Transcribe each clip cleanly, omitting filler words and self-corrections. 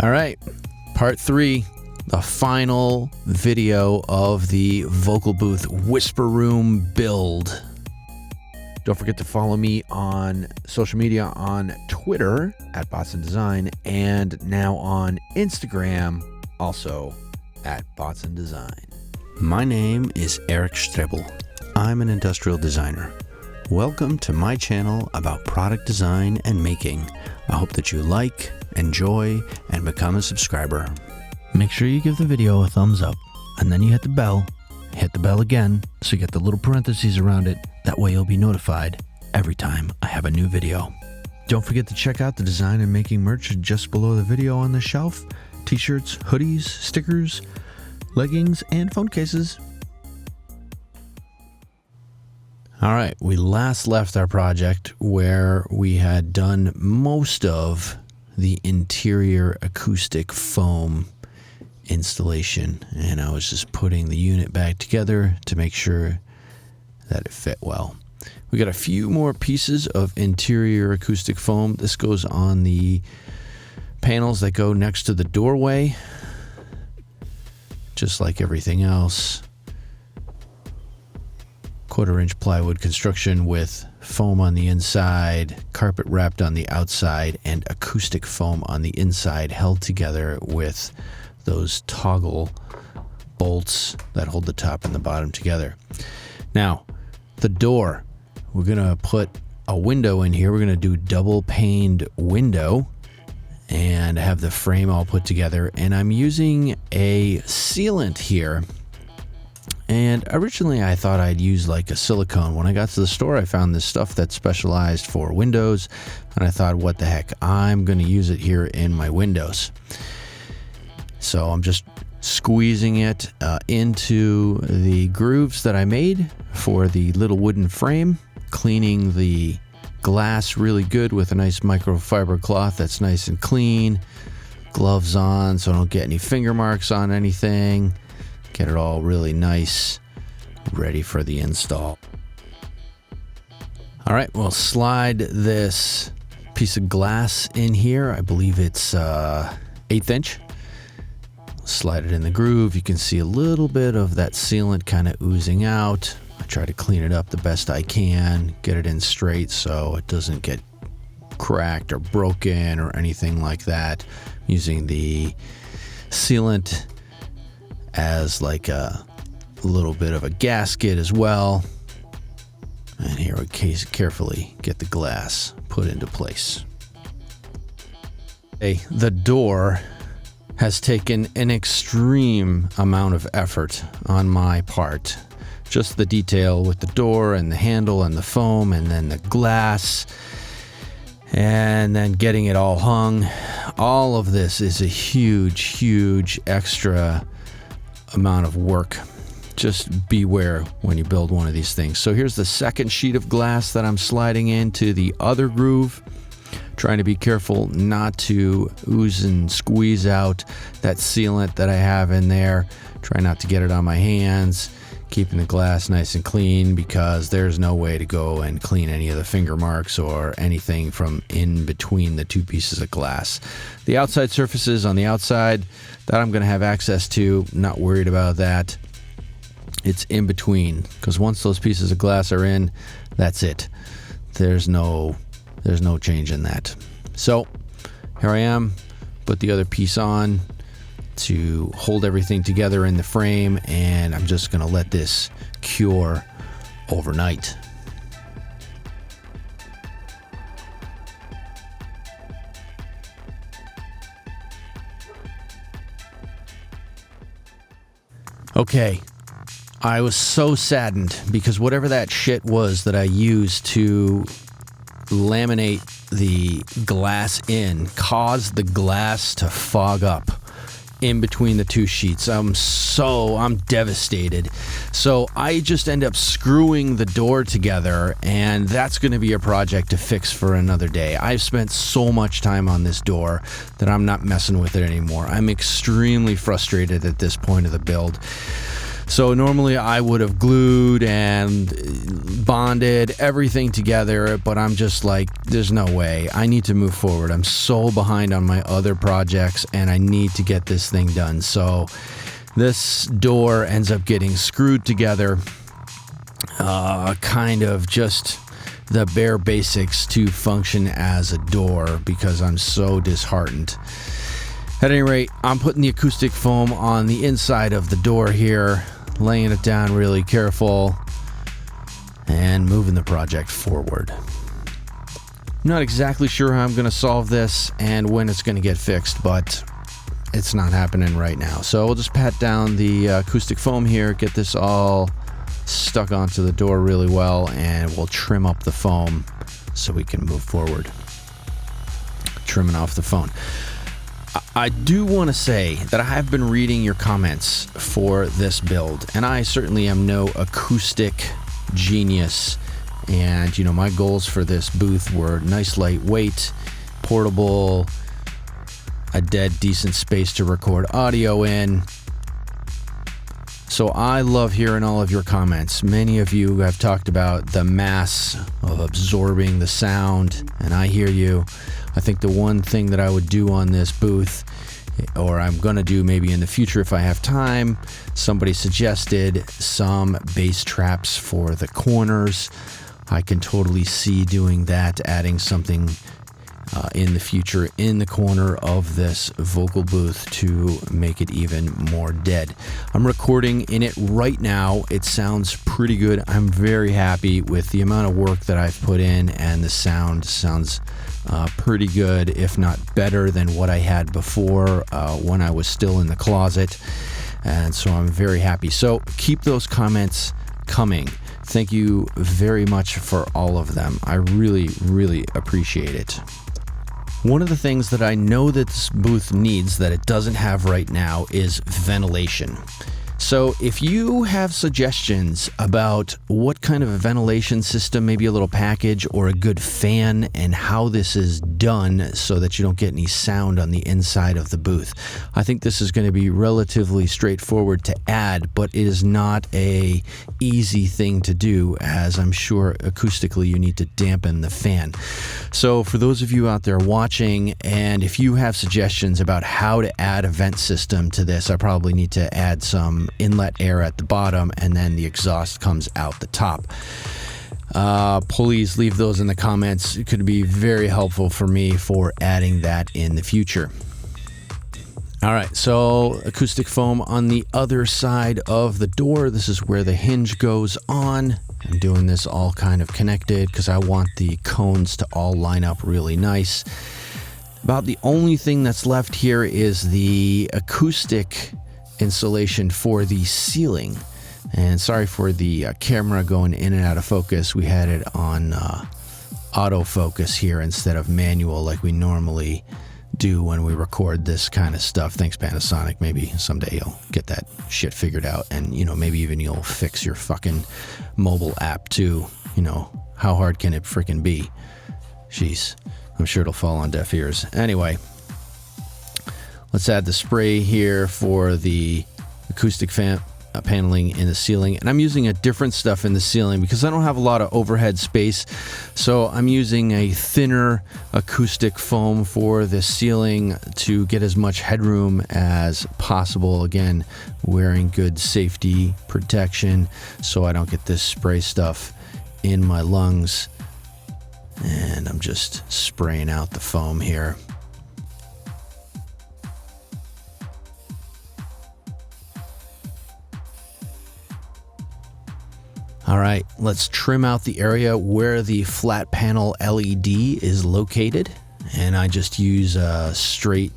All right, part 3, the final video of the vocal booth whisper room build. Don't forget to follow me on social media on Twitter at Botzen Design and now on Instagram, also at Botzen Design. My name is Eric Strebel. I'm an industrial designer. Welcome to my channel about product design and making. I hope that you like, enjoy, and become a subscriber. Make sure you give the video a thumbs up, and then you hit the bell again, so you get the little parentheses around it. That way you'll be notified every time I have a new video. Don't forget to check out the design and making merch just below the video on the shelf. T-shirts, hoodies, stickers, leggings, and phone cases. All right, we last left our project where we had done most of the interior acoustic foam installation, and I was just putting the unit back together to make sure that it fit well. We got a few more pieces of interior acoustic foam. This goes on the panels that go next to the doorway, just like everything else. 1/4-inch plywood construction with foam on the inside, carpet wrapped on the outside, and acoustic foam on the inside, held together with those toggle bolts that hold the top and the bottom together. Now, the door, we're gonna put a window in here. We're gonna do double paned window and have the frame all put together. And I'm using a sealant here. And originally I thought I'd use like a silicone. When I got to the store, I found this stuff that's specialized for windows, and I thought, what the heck, I'm going to use it here in my windows. So I'm just squeezing it into the grooves that I made for the little wooden frame, cleaning the glass really good with a nice microfiber cloth that's nice and clean, gloves on so I don't get any finger marks on anything. Get it all really nice, ready for the install. All right, we'll slide this piece of glass in here. I believe it's 1/8 inch. Slide it in the groove. You can see a little bit of that sealant kind of oozing out. I try to clean it up the best I can, get it in straight so it doesn't get cracked or broken or anything like that. Using the sealant as like a little bit of a gasket as well. And here we carefully get the glass put into place. Okay, the door has taken an extreme amount of effort on my part. Just the detail with the door and the handle and the foam and then the glass and then getting it all hung. All of this is a huge extra amount of work. Just beware when you build one of these things. So here's the second sheet of glass that I'm sliding into the other groove, trying to be careful not to ooze and squeeze out that sealant that I have in there. Try not to get it on my hands, keeping the glass nice and clean, because there's no way to go and clean any of the finger marks or anything from in between the two pieces of glass. The outside surfaces on the outside that I'm going to have access to, not worried about that. It's in between, because once those pieces of glass are in, that's it. There's no change in that. So here I am, put the other piece on to hold everything together in the frame, and I'm just going to let this cure overnight. Okay, I was so saddened because whatever that shit was that I used to laminate the glass in caused the glass to fog up in between the two sheets. I'm devastated. So I just end up screwing the door together, and that's going to be a project to fix for another day. I've spent so much time on this door that I'm not messing with it anymore. I'm extremely frustrated at this point of the build. So normally I would have glued and bonded everything together, but I'm just like, there's no way. I need to move forward. I'm so behind on my other projects and I need to get this thing done. So this door ends up getting screwed together, kind of just the bare basics to function as a door because I'm so disheartened. At any rate, I'm putting the acoustic foam on the inside of the door here, laying it down really careful, and moving the project forward. I'm not exactly sure how I'm going to solve this and when it's going to get fixed, but it's not happening right now. So we'll just pat down the acoustic foam here, get this all stuck onto the door really well, and we'll trim up the foam so we can move forward. Trimming off the phone. I do want to say that I have been reading your comments for this build, and I certainly am no acoustic genius. And, you know, my goals for this booth were nice lightweight, portable, a dead decent space to record audio in. So I love hearing all of your comments. Many of you have talked about the mass of absorbing the sound, and I hear you. I think the one thing that I would do on this booth, or I'm going to do maybe in the future if I have time, somebody suggested some bass traps for the corners. I can totally see doing that, adding something in the future in the corner of this vocal booth to make it even more dead. I'm recording in it right now. It sounds pretty good. I'm very happy with the amount of work that I've put in, and the sound sounds pretty good, if not better than what I had before when I was still in the closet. And so I'm very happy. So keep those comments coming. Thank you very much for all of them. I really, really appreciate it. One of the things that I know that this booth needs that it doesn't have right now is ventilation. So if you have suggestions about what kind of a ventilation system, maybe a little package or a good fan, and how this is done so that you don't get any sound on the inside of the booth, I think this is going to be relatively straightforward to add, but it is not a easy thing to do, as I'm sure acoustically you need to dampen the fan. So for those of you out there watching, and if you have suggestions about how to add a vent system to this, I probably need to add some inlet air at the bottom, and then the exhaust comes out the top. Please leave those in the comments. It could be very helpful for me for adding that in the future. All right, so acoustic foam on the other side of the door. This is where the hinge goes on. I'm doing this all kind of connected because I want the cones to all line up really nice. About the only thing that's left here is the acoustic insulation for the ceiling. And sorry for the camera going in and out of focus. We had it on autofocus here instead of manual like we normally do when we record this kind of stuff. Thanks, Panasonic. Maybe someday you'll get that shit figured out, and, you know, maybe even you'll fix your fucking mobile app too. You know, how hard can it freaking be? Jeez, I'm sure it'll fall on deaf ears. Anyway, let's add the spray here for the acoustic paneling in the ceiling. And I'm using a different stuff in the ceiling because I don't have a lot of overhead space. So I'm using a thinner acoustic foam for the ceiling to get as much headroom as possible. Again, wearing good safety protection so I don't get this spray stuff in my lungs. And I'm just spraying out the foam here. All right, let's trim out the area where the flat panel LED is located. And I just use a straight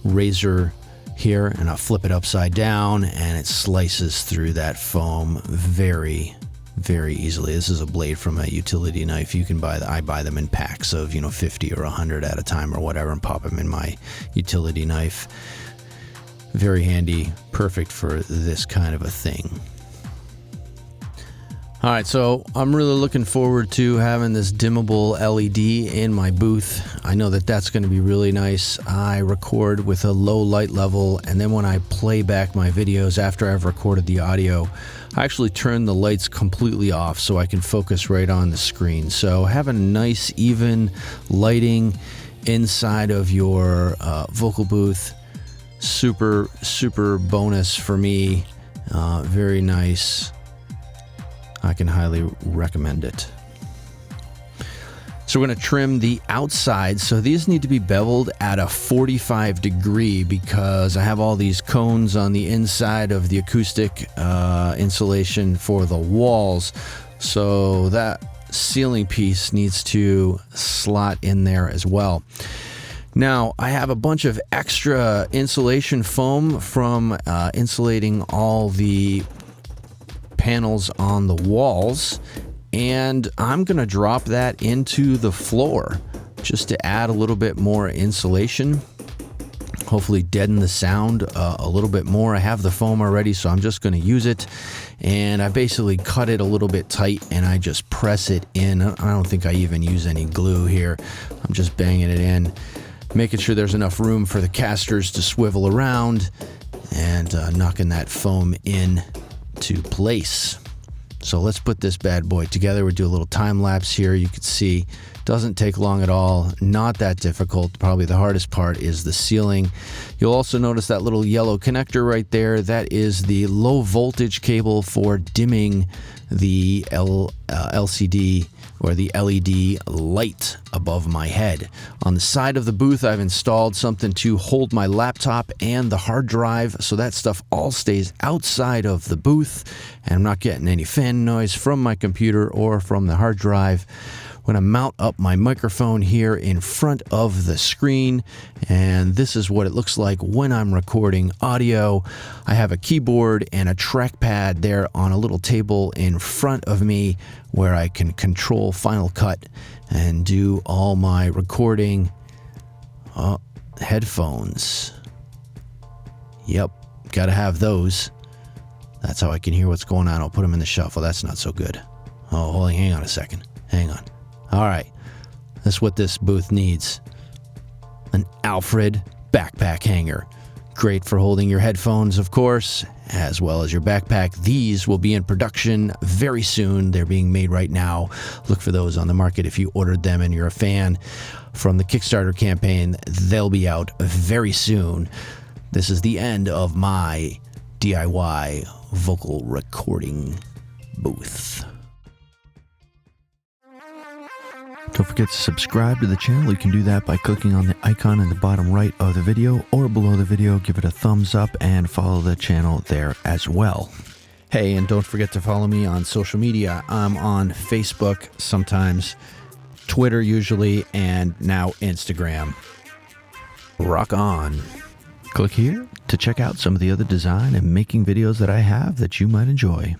razor here, and I'll flip it upside down, and it slices through that foam very, very easily. This is a blade from a utility knife. You can buy I buy them in packs of, 50 or 100 at a time or whatever, and pop them in my utility knife. Very handy, perfect for this kind of a thing. All right, so I'm really looking forward to having this dimmable LED in my booth. I know that that's going to be really nice. I record with a low light level, and then when I play back my videos after I've recorded the audio, I actually turn the lights completely off so I can focus right on the screen. So having nice, even lighting inside of your vocal booth, super bonus for me. Very nice. I can highly recommend it. So we're going to trim the outside. So these need to be beveled at a 45 degree because I have all these cones on the inside of the acoustic insulation for the walls. So that ceiling piece needs to slot in there as well. Now, I have a bunch of extra insulation foam from insulating all the panels on the walls, and I'm gonna drop that into the floor just to add a little bit more insulation, hopefully deaden the sound a little bit more. I have the foam already, so I'm just gonna use it, and I basically cut it a little bit tight and I just press it in. I don't think I even use any glue here. I'm just banging it in, making sure there's enough room for the casters to swivel around, and knocking that foam in to place. So let's put this bad boy together. We'll do a little time lapse here. You can see doesn't take long at all, not that difficult. Probably the hardest part is the ceiling. You'll also notice that little yellow connector right there. That is the low voltage cable for dimming the LCD or the LED light above my head. On the side of the booth, I've installed something to hold my laptop and the hard drive, so that stuff all stays outside of the booth, and I'm not getting any fan noise from my computer or from the hard drive. I'm going to mount up my microphone here in front of the screen, and this is what it looks like when I'm recording audio. I have a keyboard and a trackpad there on a little table in front of me where I can control Final Cut and do all my recording. Headphones. Yep, gotta have those. That's how I can hear what's going on. I'll put them in the shuffle. That's not so good. Oh, hang on a second. Hang on. All right, that's what this booth needs. An Alfred backpack hanger. Great for holding your headphones, of course, as well as your backpack. These will be in production very soon. They're being made right now. Look for those on the market if you ordered them and you're a fan from the Kickstarter campaign. They'll be out very soon. This is the end of my DIY vocal recording booth. Don't forget to subscribe to the channel. You can do that by clicking on the icon in the bottom right of the video or below the video. Give it a thumbs up and follow the channel there as well. Hey, and don't forget to follow me on social media. I'm on Facebook sometimes, Twitter usually, and now Instagram. Rock on. Click here to check out some of the other design and making videos that I have that you might enjoy.